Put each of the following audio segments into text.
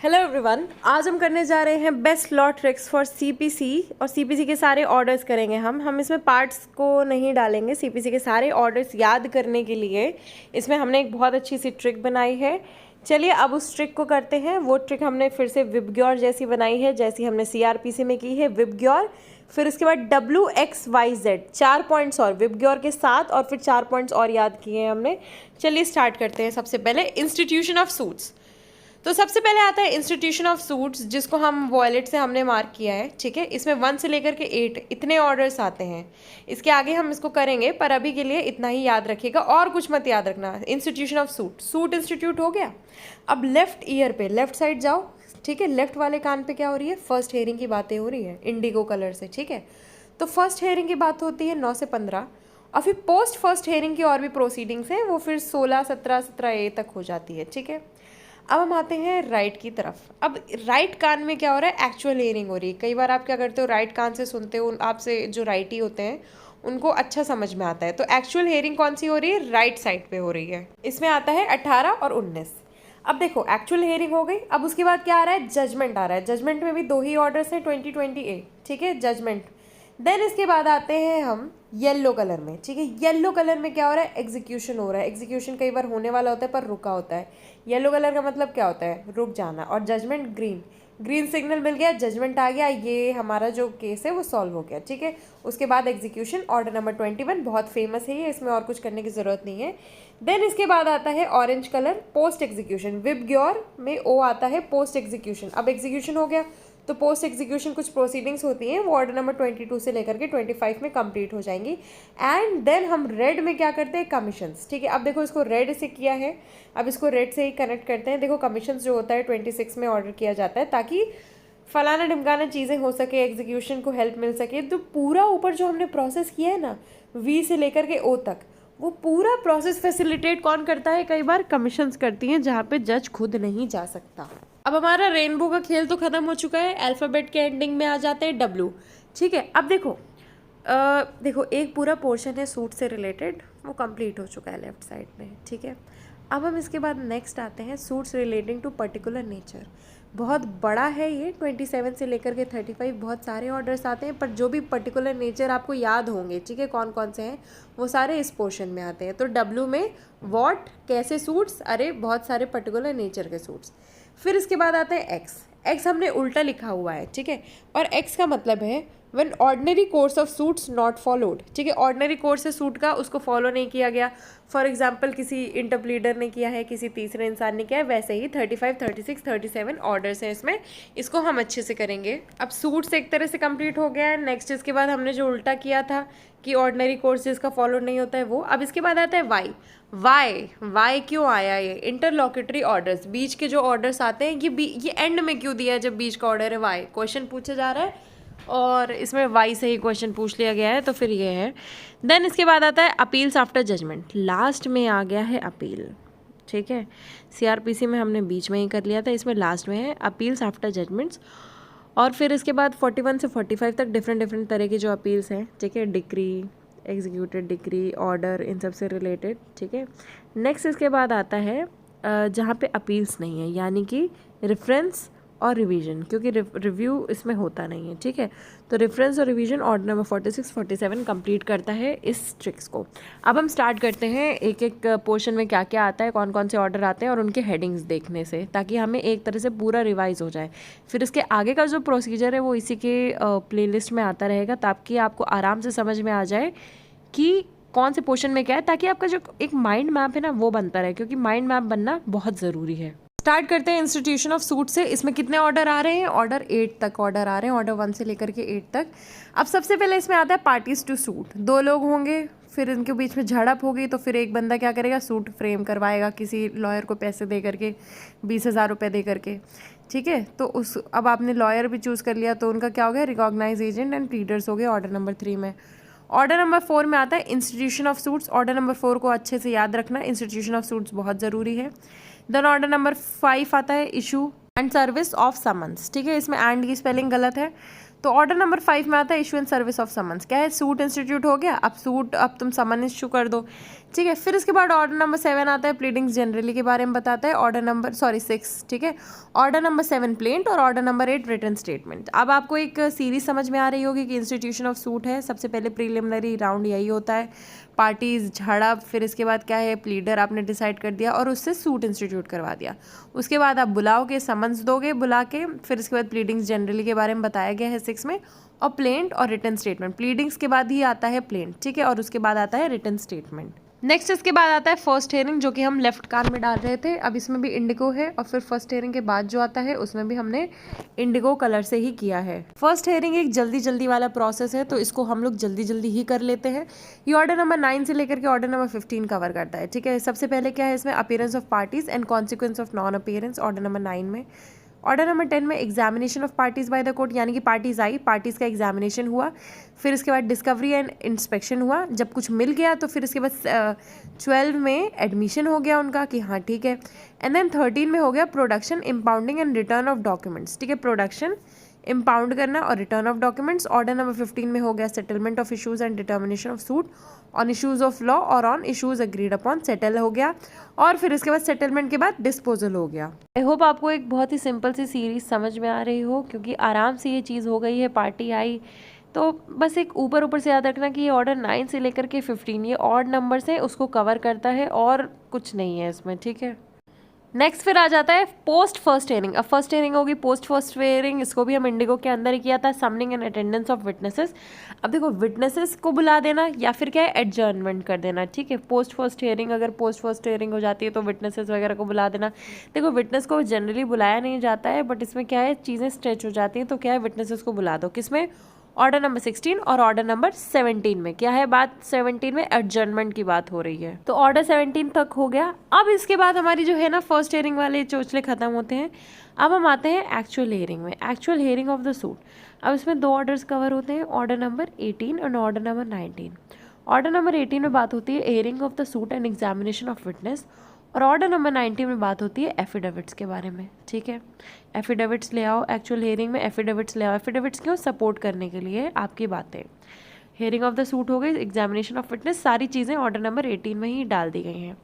Hello everyone, आज हम करने जा रहे हैं best law tricks for CPC और सीपीसी के सारे ऑर्डर्स करेंगे हम इसमें पार्ट्स को नहीं डालेंगे। सीपीसी के सारे ऑर्डर्स याद करने के लिए इसमें हमने एक बहुत अच्छी सी ट्रिक बनाई है। चलिए अब उस ट्रिक को करते हैं। वो ट्रिक हमने फिर से विबग्योर जैसी बनाई है, जैसी हमने सीआरपीसी में की है विबग्योर। फिर उसके बाद WXYZ 4 पॉइंट्स और विबग्योर के साथ, और फिर 4 पॉइंट्स और याद किए हैं हमने। चलिए स्टार्ट करते हैं। सबसे पहले इंस्टीट्यूशन ऑफ सूट्स। तो सबसे पहले आता है इंस्टीट्यूशन ऑफ सूट्स, जिसको हम वॉयलेट से हमने मार्क किया है। ठीक है, इसमें 1 से लेकर के 8 इतने ऑर्डर्स आते हैं। इसके आगे हम इसको करेंगे, पर अभी के लिए इतना ही याद रखिएगा और कुछ मत याद रखना। इंस्टीट्यूशन ऑफ सूट इंस्टीट्यूट हो गया। अब लेफ्ट ईयर पे, लेफ्ट साइड जाओ। ठीक है, लेफ्ट वाले कान पे क्या हो रही है? फर्स्ट हेयरिंग की बातें हो रही है इंडिगो कलर से। ठीक है, तो फर्स्ट हेयरिंग की बात होती है 9 से 15, और फिर पोस्ट फर्स्ट हेयरिंग की और भी प्रोसीडिंग्स हैं, वो फिर 16, 17, 17A तक हो जाती है। ठीक है, अब हम आते हैं राइट की तरफ। अब राइट कान में क्या हो रहा है? एक्चुअल हेयरिंग हो रही है। कई बार आप क्या करते हो, राइट कान से सुनते हो, आपसे जो राइट ही होते हैं उनको अच्छा समझ में आता है। तो एक्चुअल हेयरिंग कौन सी हो रही है? राइट साइड पे हो रही है। इसमें आता है 18 और 19। अब देखो, एक्चुअल हेयरिंग हो गई। अब उसके बाद क्या आ रहा है? जजमेंट आ रहा है। जजमेंट में भी 2 ही ऑर्डर्स हैं, 2020A। ठीक है, जजमेंट। देन इसके बाद आते हैं हम येलो कलर में। ठीक है, येलो कलर में क्या हो रहा है? एग्जीक्यूशन हो रहा है। एग्जीक्यूशन कई बार होने वाला होता है पर रुका होता है। येलो कलर का मतलब क्या होता है? रुक जाना। और जजमेंट ग्रीन, ग्रीन सिग्नल मिल गया, जजमेंट आ गया, ये हमारा जो केस है वो सॉल्व हो गया। ठीक है, उसके बाद एग्जीक्यूशन, ऑर्डर नंबर 21, बहुत फेमस है ये, इसमें और कुछ करने की ज़रूरत नहीं है। देन इसके बाद आता है orange colour, post execution. VIBGYOR में O आता है पोस्ट एग्जीक्यूशन। अब एग्जीक्यूशन हो गया तो पोस्ट एग्जीक्यूशन कुछ प्रोसीडिंग्स होती हैं, वो ऑर्डर नंबर 22 से लेकर के 25 में कंप्लीट हो जाएंगी। एंड देन हम रेड में क्या करते हैं? कमीशंस। ठीक है, अब देखो इसको रेड से किया है, अब इसको रेड से ही कनेक्ट करते हैं। देखो कमीशंस जो होता है 26 में ऑर्डर किया जाता है, ताकि फलाना ढिमकाना चीज़ें हो सके, एग्जीक्यूशन को हेल्प मिल सके। तो पूरा ऊपर जो हमने प्रोसेस किया है ना, V से लेकर के O तक, वो पूरा प्रोसेस फैसिलिटेट कौन करता है? कई बार कमीशंस करती हैं, जहाँ पे जज खुद नहीं जा सकता। अब हमारा रेनबो का खेल तो ख़त्म हो चुका है। अल्फ़ाबेट के एंडिंग में आ जाते हैं W। ठीक है, अब देखो देखो एक पूरा पोर्शन है सूट से रिलेटेड, वो कंप्लीट हो चुका है लेफ्ट साइड में। ठीक है, अब हम इसके बाद नेक्स्ट आते हैं suits relating to particular nature. बहुत बड़ा है ये, 27 से लेकर के 35 बहुत सारे ऑर्डर्स आते हैं, पर जो भी पर्टिकुलर नेचर आपको याद होंगे, ठीक है, कौन कौन से हैं, वो सारे इस पोर्शन में आते हैं। तो W में व्हाट, कैसे सूट्स? अरे बहुत सारे पर्टिकुलर नेचर के सूट्स। फिर इसके बाद आता है एक्स हमने उल्टा लिखा हुआ है। ठीक है, और एक्स का मतलब है when ordinary course of suits not followed. ठीक है, ऑर्डिनरी कोर्स है सूट का, उसको फॉलो नहीं किया गया। फॉर एग्जाम्पल किसी इंटरप्लीडर ने किया है, किसी तीसरे इंसान ने किया है, वैसे ही 35, 36, 37 ऑर्डर्स हैं इसमें। इसको हम अच्छे से करेंगे। अब सूट्स एक तरह से कंप्लीट हो गया है। नेक्स्ट इसके बाद हमने जो उल्टा किया था कि ऑर्डिनरी कोर्स जिसका फॉलो नहीं होता है वो। अब इसके बाद आता है वाई क्यों आया? ये इंटरलॉकेटरी ऑर्डर्स, बीच के जो ऑर्डर्स आते हैं, ये एंड में क्यों दिया है जब बीच का ऑर्डर है? वाई क्वेश्चन पूछा जा रहा है और इसमें वाई से ही क्वेश्चन पूछ लिया गया है, तो फिर ये है। देन इसके बाद आता है अपील्स आफ्टर जजमेंट। लास्ट में आ गया है अपील। ठीक है, सीआरपीसी में हमने बीच में ही कर लिया था, इसमें लास्ट में है अपील्स आफ्टर जजमेंट्स। और फिर इसके बाद 41 से 45 तक डिफरेंट तरह के जो अपील्स हैं। ठीक है, डिक्री, एग्जीक्यूटेड डिक्री, ऑर्डर, इन सब से रिलेटेड। ठीक है, नेक्स्ट इसके बाद आता है जहाँ पे अपील्स नहीं है, यानी कि रेफरेंस और रिवीजन, क्योंकि रिव्यू इसमें होता नहीं है। ठीक है, तो रेफरेंस और रिवीजन ऑर्डर नंबर 46, 47 कंप्लीट करता है इस ट्रिक्स को। अब हम स्टार्ट करते हैं एक एक पोर्शन में क्या क्या आता है, कौन कौन से ऑर्डर आते हैं, और उनके हेडिंग्स देखने से, ताकि हमें एक तरह से पूरा रिवाइज हो जाए। फिर इसके आगे का जो प्रोसीजर है वो इसी के प्लेलिस्ट में आता रहेगा, ताकि आपको आराम से समझ में आ जाए कि कौन से पोर्शन में क्या है, ताकि आपका जो एक माइंड मैप है ना वो बनता रहे, क्योंकि माइंड मैप बनना बहुत ज़रूरी है। स्टार्ट करते हैं इंस्टीट्यूशन ऑफ सूट से। इसमें कितने ऑर्डर आ रहे हैं? ऑर्डर 8 तक ऑर्डर आ रहे हैं, ऑर्डर 1 से लेकर के 8 तक। अब सबसे पहले इसमें आता है पार्टीज टू सूट। 2 लोग होंगे, फिर इनके बीच में झड़प होगी, तो फिर एक बंदा क्या करेगा? सूट फ्रेम करवाएगा किसी लॉयर को पैसे दे करके, 20,000 रुपये दे करके। ठीक है, तो अब आपने लॉयर भी चूज़ कर लिया, तो उनका क्या हो गया? रिकॉग्नाइज एजेंट एंड प्लीडर्स हो गए ऑर्डर नंबर 3 में। ऑर्डर नंबर 4 में आता है institution of suits. Order number 4 को अच्छे से याद रखना, इंस्टीट्यूशन ऑफ सूट्स बहुत ज़रूरी है। देन ऑर्डर नंबर 5 आता है issue and service of summons. ठीक है, इसमें एंड की स्पेलिंग गलत है, तो ऑर्डर नंबर 5 में आता है issue and service of summons. क्या है, सूट इंस्टीट्यूट हो गया, अब तुम समन इशू कर दो, ठीक है। फिर इसके बाद ऑर्डर नंबर 7 आता है, प्लीडिंग्स जनरली के बारे में बताता है। ऑर्डर नंबर 6, ठीक है। ऑर्डर नंबर 7 प्लेंट और ऑर्डर नंबर 8 रिटन स्टेटमेंट। अब आपको एक सीरीज समझ में आ रही होगी कि इंस्टीट्यूशन ऑफ सूट है, सबसे पहले प्रीलिमिनरी राउंड यही होता है, पार्टीज झड़प, फिर इसके बाद क्या है, प्लीडर आपने डिसाइड कर दिया और उससे सूट इंस्टीट्यूट करवा दिया। उसके बाद आप बुलाओगे, समन्स दोगे बुला के, फिर इसके बाद प्लीडिंग्स जनरली के बारे में बताया गया है 6 में, और प्लेंट और रिटन स्टेटमेंट। प्लीडिंग्स के बाद ही आता है प्लेंट, ठीक है, और उसके बाद आता है रिटन स्टेटमेंट। नेक्स्ट इसके बाद आता है फर्स्ट हेयरिंग, जो कि हम लेफ्ट कान में डाल रहे थे, अब इसमें भी इंडिगो है। और फिर फर्स्ट हेयरिंग के बाद जो आता है उसमें भी हमने इंडिगो कलर से ही किया है। फर्स्ट हेयरिंग एक जल्दी जल्दी वाला प्रोसेस है, तो इसको हम लोग जल्दी जल्दी ही कर लेते हैं। ये ऑर्डर नंबर 9 से लेकर के ऑर्डर नंबर 15 कवर करता है, ठीक है। सबसे पहले क्या है इसमें, appearance of parties and consequence of non appearance, order number 9 में। ऑर्डर नंबर 10 में examination of parties by the court, यानी कि पार्टीज आई, पार्टीज का एग्जामिनेशन हुआ, फिर इसके बाद डिस्कवरी एंड इंस्पेक्शन हुआ, जब कुछ मिल गया तो फिर इसके बाद 12 में एडमिशन हो गया उनका कि हाँ ठीक है। एंड देन 13 में हो गया production, impounding and return of documents, ठीक है, प्रोडक्शन, इम्पाउंड करना और return of documents. Order number 15 में हो गया settlement of issues and determination of suit on issues of law और on issues agreed upon, settle हो गया। और फिर इसके बाद सेटलमेंट के बाद डिस्पोजल हो गया। आई होप आपको एक बहुत ही सिंपल सी सीरीज समझ में आ रही हो, क्योंकि आराम से ये चीज़ हो गई है। पार्टी आई तो बस एक ऊपर से याद रखना कि ये ऑर्डर 9 से लेकर के 15 ये ऑड नंबर से उसको कवर करता है और कुछ नहीं है इसमें, ठीक है। नेक्स्ट फिर आ जाता है पोस्ट फर्स्ट हेयरिंग। अब फर्स्ट हेयरिंग होगी, पोस्ट फर्स्ट हेयरिंग, इसको भी हम इंडिगो के अंदर ही किया था, summoning and attendance of witnesses. अब देखो विटनेसेस को बुला देना या फिर क्या है एडजर्नमेंट कर देना, ठीक है। पोस्ट फर्स्ट हेयरिंग, अगर पोस्ट फर्स्ट हेयरिंग हो जाती है तो विटनेसेस वगैरह को बुला देना। देखो विटनेस को जनरली बुलाया नहीं जाता है, बट इसमें क्या है चीज़ें स्ट्रेच हो जाती हैं, तो क्या है विटनेसेस को बुला दो। किसमें, ऑर्डर नंबर 16 और ऑर्डर नंबर 17 में। क्या है बात, 17 में एडजर्नमेंट की बात हो रही है, तो ऑर्डर 17 तक हो गया। अब इसके बाद हमारी जो है ना फर्स्ट हेयरिंग वाले चोचले खत्म होते हैं। अब हम आते हैं एक्चुअल हेयरिंग में, actual hearing of the suit. अब इसमें 2 ऑर्डर्स कवर होते हैं, ऑर्डर नंबर 18 और ऑर्डर नंबर 19। ऑर्डर नंबर 18 में बात होती है hearing of the suit and examination of witness, और ऑर्डर नंबर 19 में बात होती है एफिडेविट्स के बारे में, ठीक है। एफिडेविट्स ले आओ, एक्चुअल हेयरिंग में एफिडेविट्स ले आओ। एफिडेविट्स क्यों, सपोर्ट करने के लिए आपकी बातें। हेयरिंग ऑफ द सूट हो गई, एग्जामिनेशन ऑफ विटनेस, सारी चीज़ें ऑर्डर नंबर 18 में ही डाल दी गई हैं।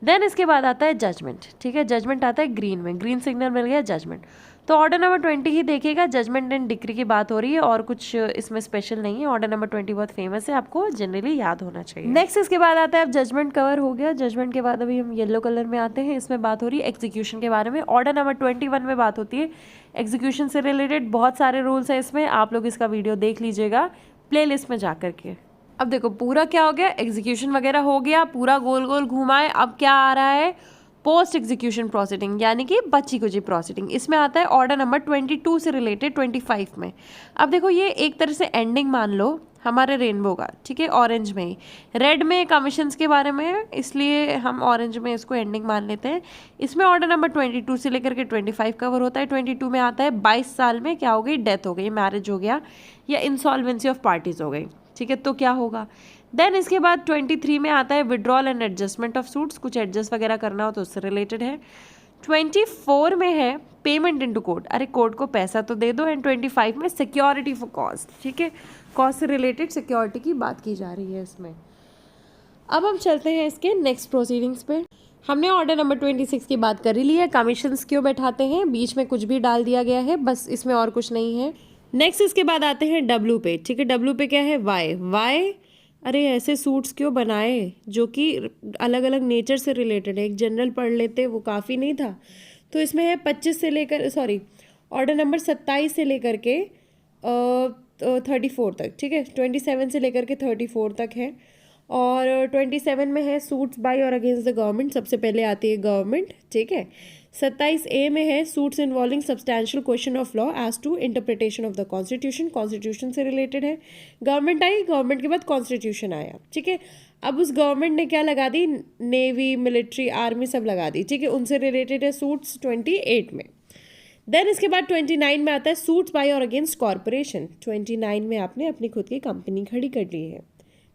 देन इसके बाद आता है जजमेंट, ठीक है। जजमेंट आता है ग्रीन में, ग्रीन सिग्नल मिल गया जजमेंट। तो ऑर्डर नंबर 20 ही देखिएगा, जजमेंट एंड डिक्री की बात हो रही है और कुछ इसमें स्पेशल नहीं है। ऑर्डर नंबर 20 बहुत फेमस है, आपको जनरली याद होना चाहिए। नेक्स्ट इसके बाद आता है, अब जजमेंट कवर हो गया। जजमेंट के बाद अभी हम येलो कलर में आते हैं, इसमें बात हो रही है एग्जीक्यूशन के बारे में। ऑर्डर नंबर 21 में बात होती है एग्जीक्यूशन से रिलेटेड, बहुत सारे रूल्स हैं इसमें, आप लोग इसका वीडियो देख लीजिएगा प्ले लिस्ट में जा करके। अब देखो पूरा क्या हो गया, एग्जीक्यूशन वगैरह हो गया, पूरा गोल गोल घुमाए। अब क्या आ रहा है, पोस्ट एग्जीक्यूशन प्रोसीडिंग, यानी कि बची कुची प्रोसीडिंग। इसमें आता है ऑर्डर नंबर 22 से रिलेटेड 25 में। अब देखो ये एक तरह से एंडिंग मान लो हमारे रेनबो का, ठीक है, ऑरेंज में ही। रेड में कमीशंस के बारे में है, इसलिए हम ऑरेंज में इसको एंडिंग मान लेते हैं। इसमें ऑर्डर नंबर 22 से लेकर के 25 कवर होता है। 22 में आता है 22 साल में क्या हो गई, डेथ हो गई, मैरिज हो गया या इंसॉल्वेंसी ऑफ पार्टीज हो गई, ठीक है, तो क्या होगा। देन इसके बाद 23 में आता है withdrawal and adjustment of suits, कुछ एडजस्ट वगैरह करना हो तो उससे रिलेटेड है। 24 में है पेमेंट इनटू कोर्ट, अरे कोर्ट को पैसा तो दे दो। एंड 25 में सिक्योरिटी फॉर कॉस्ट, ठीक है, कॉस्ट से रिलेटेड सिक्योरिटी की बात की जा रही है इसमें। अब हम चलते हैं इसके नेक्स्ट प्रोसीडिंग्स पे। हमने ऑर्डर नंबर 26 की बात कर ही ली है, कमीशंस क्यों बैठाते हैं, बीच में कुछ भी डाल दिया गया है, बस इसमें और कुछ नहीं है। नेक्स्ट इसके बाद आते हैं डब्ल्यू पे, ठीक है। डब्ल्यू पे क्या है, वाई, अरे ऐसे सूट्स क्यों बनाए जो कि अलग अलग नेचर से रिलेटेड है, एक जनरल पढ़ लेते वो काफ़ी नहीं था। तो इसमें है 25 से लेकर ऑर्डर नंबर 27 से लेकर के 34 तक, ठीक है, 27 से लेकर के 34 तक है। और 27 में है सूट्स बाय और अगेंस्ट द गवर्नमेंट, सबसे पहले आती है गवर्नमेंट, ठीक है। 27A में है suits involving substantial question of law as to interpretation of the constitution, constitution से रिलेटेड है। गवर्नमेंट आई, गवर्नमेंट के बाद कॉन्स्टिट्यूशन आया, ठीक है। अब उस गवर्नमेंट ने क्या लगा दी, नेवी, मिलिट्री, आर्मी सब लगा दी, ठीक है, उनसे रिलेटेड है सूट्स 28 में। देन इसके बाद 29 में आता है सूट्स बाय और अगेंस्ट कॉरपोरेशन। 29 में आपने अपनी खुद की कंपनी खड़ी कर ली है।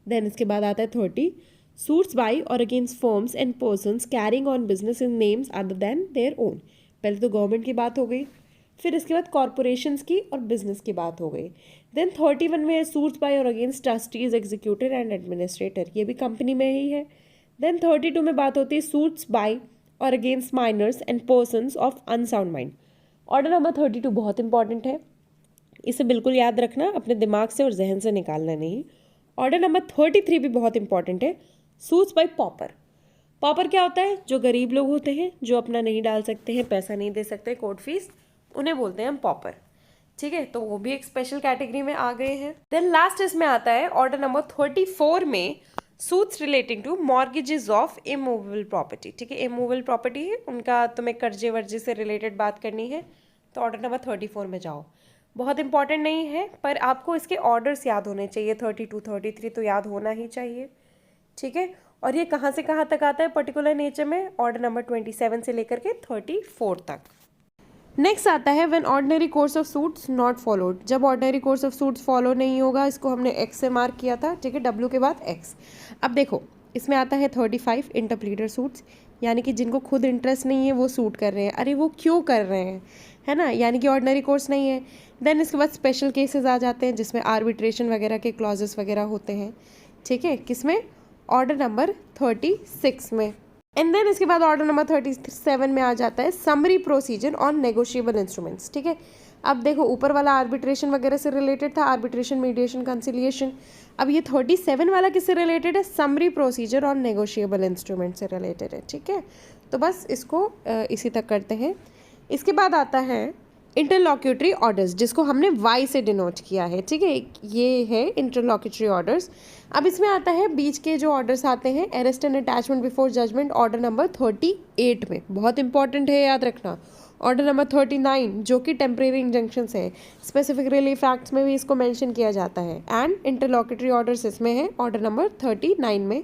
देन इसके बाद आता है 30 सूट्स बाय और against firms and persons carrying on business in names other than their own. पहले तो गवर्नमेंट की बात हो गई, फिर इसके बाद कॉरपोरेशंस की और बिजनेस की बात हो गई। देन 31 में है सूट्स बाय और against trustees, executive and administrator, ये भी कंपनी में ही है। देन 32 में बात होती है सूट्स बाय और against minors and persons of unsound mind. Order number 32 बहुत इंपॉर्टेंट है, इसे बिल्कुल याद रखना, अपने दिमाग से और जहन से निकालना नहीं। ऑर्डर नंबर 33 भी बहुत इंपॉर्टेंट है, सूट्स बाय पॉपर। पॉपर क्या होता है? जो गरीब लोग होते हैं, जो अपना नहीं डाल सकते हैं, पैसा नहीं दे सकते कोर्ट फीस, उन्हें बोलते हैं हम पॉपर। ठीक है, तो वो भी एक स्पेशल कैटेगरी में आ गए हैं। देन लास्ट इसमें आता है ऑर्डर नंबर 34 में suits relating to mortgages of immovable property. ठीक है, इमूवेबल प्रॉपर्टी है, उनका तुम्हें कर्जे वर्जे से रिलेटेड बात करनी है, तो ऑर्डर नंबर 34 में जाओ। बहुत इंपॉर्टेंट नहीं है, पर आपको इसके ऑर्डर्स याद होने चाहिए, 32, 33 तो याद होना ही चाहिए। ठीक है, और ये कहाँ से कहाँ तक आता है पर्टिकुलर नेचर में? ऑर्डर नंबर 27 से लेकर के 34 तक। नेक्स्ट आता है when ordinary course of suits not followed. जब ordinary course of suits follow नहीं होगा, इसको हमने एक्स से मार्क किया था। ठीक है, डब्ल्यू के बाद एक्स। अब देखो इसमें आता है 35 इंटरप्लीटर सूट्स, यानी कि जिनको खुद इंटरेस्ट नहीं है वो सूट कर रहे हैं। अरे वो क्यों कर रहे हैं, है ना, यानी कि ऑर्डिनरी कोर्स नहीं है। देन इसके बाद स्पेशल केसेस आ जाते हैं जिसमें आर्बिट्रेशन वगैरह के क्लॉजेस वगैरह होते हैं। ठीक है, किसमें? ऑर्डर नंबर 36 में। एंड देन इसके बाद ऑर्डर नंबर 37 में आ जाता है summary procedure on negotiable instruments. ठीक है, अब देखो ऊपर वाला आर्बिट्रेशन वगैरह से रिलेटेड था, आर्बिट्रेशन, मीडिएशन, कंसिलिएशन। अब ये 37 वाला किससे रिलेटेड है? Summary procedure on negotiable instrument से रिलेटेड है। ठीक है, तो बस इसको इसी तक करते हैं। इसके बाद आता है इंटरलॉक्यूटरी ऑर्डर्स, जिसको हमने वाई से डिनोट किया है। ठीक है, ये है इंटरलॉक्यूटरी ऑर्डर्स। अब इसमें आता है बीच के जो ऑर्डर्स आते हैं, arrest and attachment before judgment, order number 38 में, बहुत इंपॉर्टेंट है, याद रखना। ऑर्डर नंबर 39 जो कि टेम्परेरी इंजंक्शंस है, स्पेसिफिक रिलीफ एक्ट्स में भी इसको मेंशन किया जाता है। एंड इंटरलॉक्यूटरी ऑर्डर्स इसमें है ऑर्डर नंबर 39 में।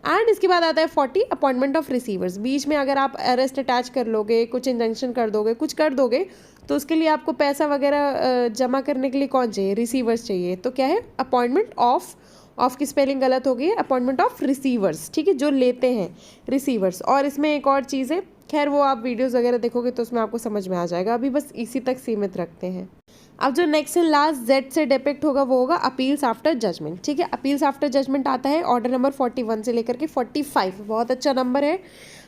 एंड इसके बाद आता है 40 अपॉइंटमेंट ऑफ रिसीवर्स। बीच में अगर आप अरेस्ट अटैच कर लोगे, कुछ इंजंक्शन कर दोगे, कुछ कर दोगे, तो उसके लिए आपको पैसा वगैरह जमा करने के लिए कौन चाहिए? रिसीवर्स चाहिए। तो क्या है? अपॉइंटमेंट ऑफ की स्पेलिंग गलत हो गई है, अपॉइंटमेंट ऑफ रिसीवर्स। ठीक है, जो लेते हैं रिसीवर्स। और इसमें एक और चीज़ है, खैर वो आप वीडियोस वगैरह देखोगे तो उसमें आपको समझ में आ जाएगा, अभी बस इसी तक सीमित रखते हैं। अब जो नेक्स्ट एंड लास्ट जेड से डिपिक्ट होगा वो होगा अपील्स आफ्टर जजमेंट। ठीक है, अपील्स आफ्टर जजमेंट आता है ऑर्डर नंबर 41 से लेकर के 45, बहुत अच्छा नंबर है।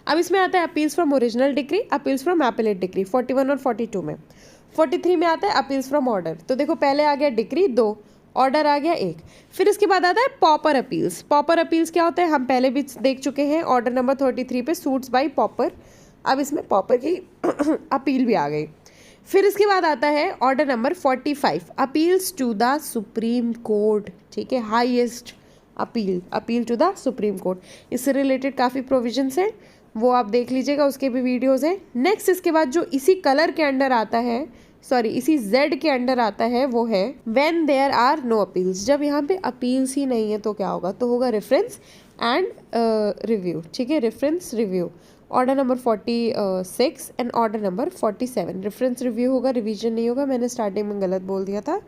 अब इसमें आता है appeals from original degree, appeals from appellate degree 41 और 42 में। 43 में आता है अपील्स फ्रॉम ऑर्डर। तो देखो पहले आ गया डिग्री 2, ऑर्डर आ गया 1। फिर इसके बाद आता है पॉपर अपील्स। पॉपर अपील्स क्या होता है हम पहले भी देख चुके हैं, ऑर्डर नंबर 33 पे सूट्स बाय पॉपर। अब इसमें पॉपर की अपील भी आ गई। फिर इसके बाद आता है order number 45 appeals to the supreme court. ठीक है, highest appeal to the supreme court. इससे रिलेटेड काफ़ी प्रोविजंस हैं, वो आप देख लीजिएगा, उसके भी वीडियोस हैं। नेक्स्ट इसके बाद जो इसी कलर के अंडर आता है, सॉरी इसी जेड के अंडर आता है, वो है when there are no appeals. जब यहाँ पे अपील्स ही नहीं है तो क्या होगा? तो होगा रेफरेंस एंड रिव्यू। ठीक है, reference review order number 46 and order number 47। Reference review होगा, रिवीजन नहीं होगा, मैंने स्टार्टिंग में गलत बोल दिया था,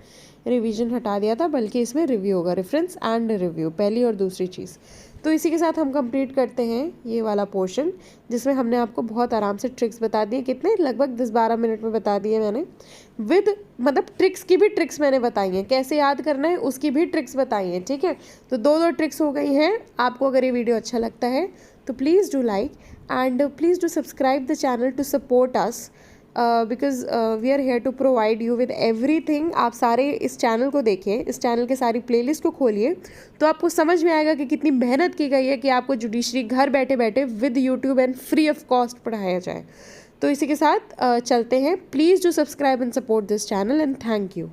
रिवीजन हटा दिया था, बल्कि इसमें रिव्यू होगा, रेफरेंस एंड रिव्यू, पहली और दूसरी चीज़। तो इसी के साथ हम कंप्लीट करते हैं ये वाला पोर्शन, जिसमें हमने आपको बहुत आराम से ट्रिक्स बता दिए। कितने? लगभग 10-12 मिनट में बता दिए मैंने, विद मतलब ट्रिक्स की भी ट्रिक्स मैंने बताई हैं, कैसे याद करना है उसकी भी ट्रिक्स बताई हैं। ठीक है, तो 2 ट्रिक्स हो गई हैं। आपको अगर ये वीडियो अच्छा लगता है तो please do like and please do subscribe the channel to support us because we are here to provide you with everything। आप सारे इस चैनल को देखिए, इस चैनल के सारी प्लेलिस्ट को खोलिए तो आपको समझ में आएगा कि कितनी मेहनत की गई है कि आपको जुडिशरी घर बैठे बैठे with YouTube and free of cost पढ़ाया जाए। तो इसी के साथ चलते हैं। Please do subscribe and support this channel and thank you.